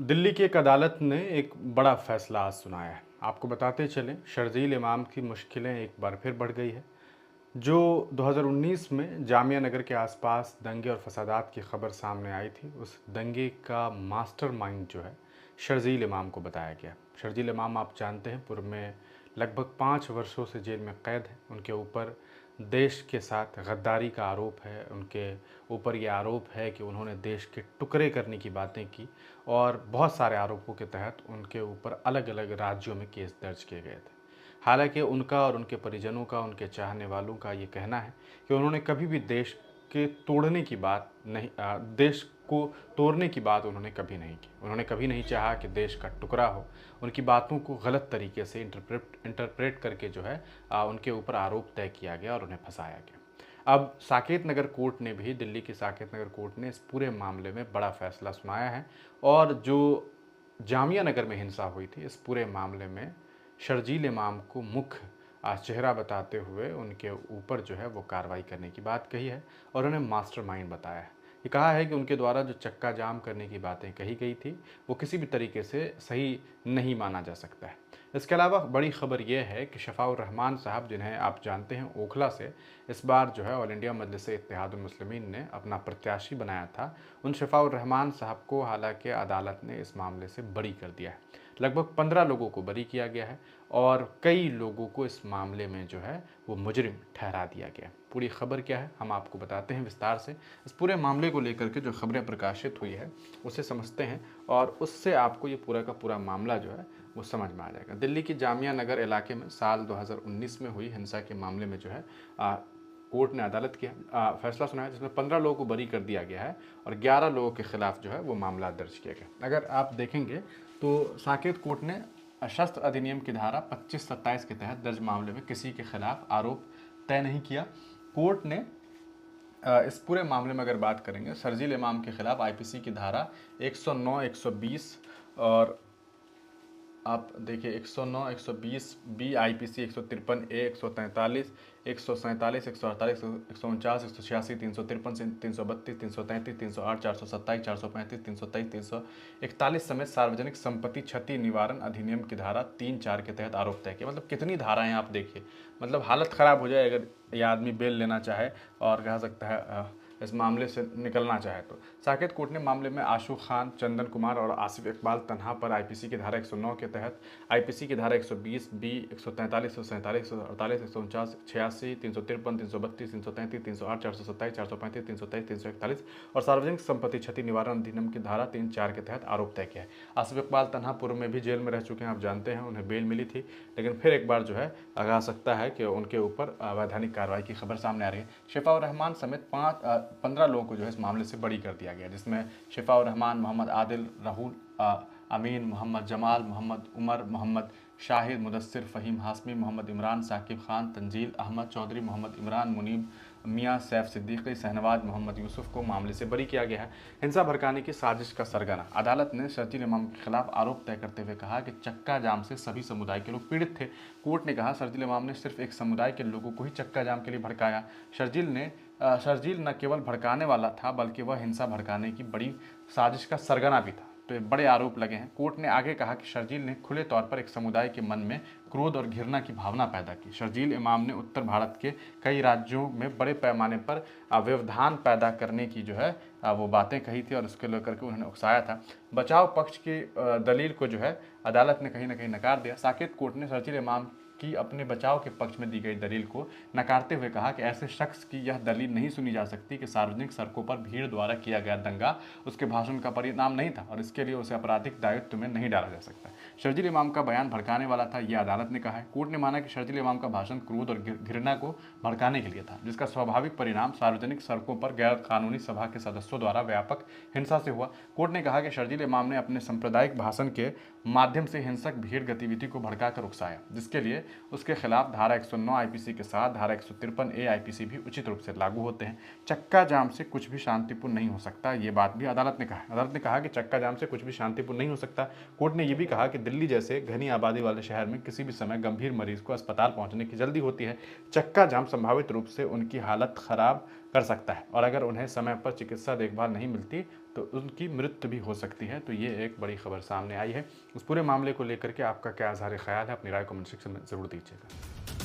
दिल्ली की एक अदालत ने एक बड़ा फैसला आज सुनाया है। आपको बताते चलें, शर्जील इमाम की मुश्किलें एक बार फिर बढ़ गई है। जो 2019 में जामिया नगर के आसपास दंगे और फसादात की खबर सामने आई थी, उस दंगे का मास्टरमाइंड जो है शर्जील इमाम को बताया गया। शर्जील इमाम आप जानते हैं, पूर्व में लगभग 5 वर्षों से जेल में कैद है। उनके ऊपर देश के साथ गद्दारी का आरोप है। उनके ऊपर ये आरोप है कि उन्होंने देश के टुकड़े करने की बातें की और बहुत सारे आरोपों के तहत उनके ऊपर अलग अलग राज्यों में केस दर्ज किए गए थे। हालांकि उनका और उनके परिजनों का, उनके चाहने वालों का ये कहना है कि उन्होंने कभी भी देश के तोड़ने की बात नहीं देश को तोड़ने की बात उन्होंने कभी नहीं की। उन्होंने कभी नहीं चाहा कि देश का टुकड़ा हो। उनकी बातों को गलत तरीके से इंटरप्रेट करके जो है उनके ऊपर आरोप तय किया गया और उन्हें फंसाया गया। अब साकेत नगर कोर्ट ने भी, दिल्ली की साकेत नगर कोर्ट ने इस पूरे मामले में बड़ा फैसला सुनाया है और जो जामिया नगर में हिंसा हुई थी, इस पूरे मामले में शर्जील इमाम को मुख्य चेहरा बताते हुए उनके ऊपर जो है वो कार्रवाई करने की बात कही है और उन्हें मास्टरमाइंड बताया है। ये कहा है कि उनके द्वारा जो चक्का जाम करने की बातें कही गई थी, वो किसी भी तरीके से सही नहीं माना जा सकता है। इसके अलावा बड़ी खबर यह है कि शफ़ाउर रहमान साहब, जिन्हें आप जानते हैं ओखला से, इस बार जो है ऑल इंडिया मजलिस इत्तेहादुल मुस्लिमीन ने अपना प्रत्याशी बनाया था। उन शफ़ाउर रहमान साहब को हालांकि अदालत ने इस मामले से बरी कर दिया है। लगभग 15 लोगों को बरी किया गया है और कई लोगों को इस मामले में जो है वो मुजरिम ठहरा दिया गया। पूरी खबर क्या है हम आपको बताते हैं विस्तार से। इस पूरे मामले को लेकर के जो खबरें प्रकाशित हुई है उसे समझते हैं और उससे आपको ये पूरा का पूरा मामला जो है वो समझ में आ जाएगा। दिल्ली की जामिया नगर इलाके में साल 2019 में हुई हिंसा के मामले में जो है कोर्ट ने अदालत की फैसला सुनाया, जिसमें 15 लोगों को बरी कर दिया गया है और 11 लोगों के खिलाफ जो है वो मामला दर्ज किया गया। अगर आप देखेंगे तो साकेत कोर्ट ने शस्त्र अधिनियम की धारा 25-27 के तहत दर्ज मामले में किसी के खिलाफ आरोप तय नहीं किया। कोर्ट ने इस पूरे मामले में अगर बात करेंगे, शर्जील इमाम के खिलाफ आईपीसी की धारा 109, 120 और आप देखिए 109, 120 बी, आईपीसी 153 ए, 143, 147, 148, 149, 186, 353, 332, 333, 308, 427, 435, 323, 341 समेत सार्वजनिक संपत्ति क्षति निवारण अधिनियम की धारा 3-4 के तहत आरोप तय किया। मतलब कितनी धाराएं आप देखिए, मतलब हालत ख़राब हो जाए अगर यह आदमी बेल लेना चाहे और कह सकता है इस मामले से निकलना चाहे तो। साकेत कोर्ट ने मामले में आशू खान, चंदन कुमार और आसिफ इकबाल तन्हा पर आईपीसी की धारा 109 के तहत, आईपीसी की धारा 120 बी, 143, 147, 148, 149, 86, 353, 332, 333, 308, 427, 435, 323, 341 और सार्वजनिक संपत्ति क्षति निवारण अधिनियम की धारा 3-4 के तहत आरोप तय किया है। आसिफ इकबाल तन्हा पूर्व में भी जेल में रह चुके हैं, आप जानते हैं, उन्हें बेल मिली थी, लेकिन फिर एक बार जो है लगा सकता है कि उनके ऊपर अवैधानिक कार्रवाई की खबर सामने आ रही है। शफ़ाउर रहमान समेत 15 लोगों को जो है इस मामले से बरी कर दिया गया, जिसमें शफ़ाउर रहमान, मोहम्मद आदिल, राहुल अमीन, मोहम्मद जमाल, मोहम्मद उमर, मोहम्मद शाहिद, मुदस्सिर, फ़हीम हाशमी, मोहम्मद इमरान, साकिब खान, तंजील अहमद चौधरी, मोहम्मद इमरान, मुनीब मियाँ, सैफ सिद्दीकी, शहनवाज मोहम्मद यूसुफ को मामले से बरी किया गया है। हिंसा भड़काने की साजिश का सरगना। अदालत ने शर्जील इमाम के खिलाफ आरोप तय करते हुए कहा कि चक्का जाम से सभी समुदाय के लोग पीड़ित थे। कोर्ट ने कहा शर्जील इमाम ने सिर्फ एक समुदाय के लोगों को ही चक्का जाम के लिए भड़काया। शर्जील न केवल भड़काने वाला था बल्कि वह हिंसा भड़काने की बड़ी साजिश का सरगना भी था। तो बड़े आरोप लगे हैं। कोर्ट ने आगे कहा कि शर्जील ने खुले तौर पर एक समुदाय के मन में क्रोध और घृणा की भावना पैदा की। शर्जील इमाम ने उत्तर भारत के कई राज्यों में बड़े पैमाने पर व्यवधान पैदा करने की जो है वो बातें कही थी और उसके लेकर के उन्होंने उकसाया था। बचाव पक्ष की दलील को जो है अदालत ने कहीं ना कहीं नकार दिया। साकेत कोर्ट ने शर्जील इमाम की अपने बचाव के पक्ष में दी गई दलील को नकारते हुए कहा कि ऐसे शख्स की यह दलील नहीं सुनी जा सकती कि सार्वजनिक सड़कों पर भीड़ द्वारा किया गया दंगा उसके भाषण का परिणाम नहीं था और इसके लिए उसे आपराधिक दायित्व में नहीं डाला जा सकता। शर्जील इमाम का बयान भड़काने वाला था, यह अदालत ने कहा है। कोर्ट ने माना कि शर्जील इमाम का भाषण क्रोध और घृणा को भड़काने के लिए था, जिसका स्वाभाविक परिणाम सार्वजनिक सड़कों पर गैर कानूनी सभा के सदस्यों द्वारा व्यापक हिंसा से हुआ। कोर्ट ने कहा कि शर्जील इमाम ने अपने सांप्रदायिक भाषण के माध्यम से हिंसक भीड़ गतिविधि को भड़काकर उकसाया, जिसके लिए उसके खिलाफ धारा 109 आईपीसी के साथ धारा 153 ए आईपीसी भी उचित रूप से लागू होते हैं। चक्का जाम से कुछ भी शांतिपूर्ण नहीं हो सकता, ये बात भी अदालत ने कहा। अदालत ने कहा कि चक्का जाम से कुछ भी शांतिपूर्ण नहीं हो सकता। कोर्ट ने यह भी कहा कि दिल्ली जैसे घनी आबादी वाले शहर में किसी भी समय गंभीर मरीज को अस्पताल पहुंचने की जल्दी होती है। चक्का जाम संभावित रूप से उनकी हालत खराब कर सकता है और अगर उन्हें समय पर चिकित्सा देखभाल नहीं मिलती तो उनकी मृत्यु भी हो सकती है। तो ये एक बड़ी खबर सामने आई है। उस पूरे मामले को लेकर के आपका क्या इज़हार ख़्याल है? अपनी राय कमेंट सेक्शन में ज़रूर दीजिएगा।